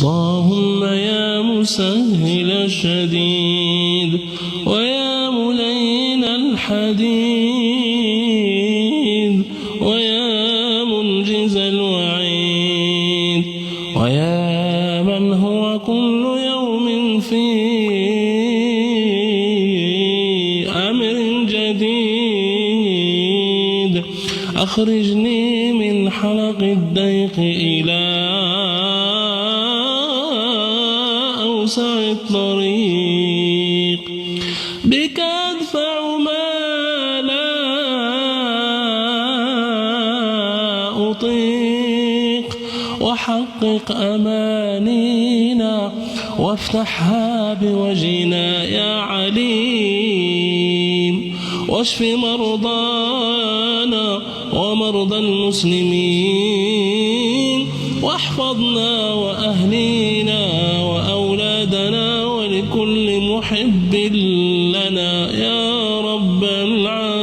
اللهم يا مسهل الشديد ويا ملين الحديد ويا منجز الوعيد ويا من هو كل يوم في أمر جديد أخرجني من حلق الضيق إلى أوسع الطريق بك أدفع ما لا أطيق وحقق أمانينا وافتحها بوجهنا يا عليم واشف مرضانا ومرضى المسلمين واحفظنا وأهلينا وأولادنا ولكل محب لنا يا رب العالمين.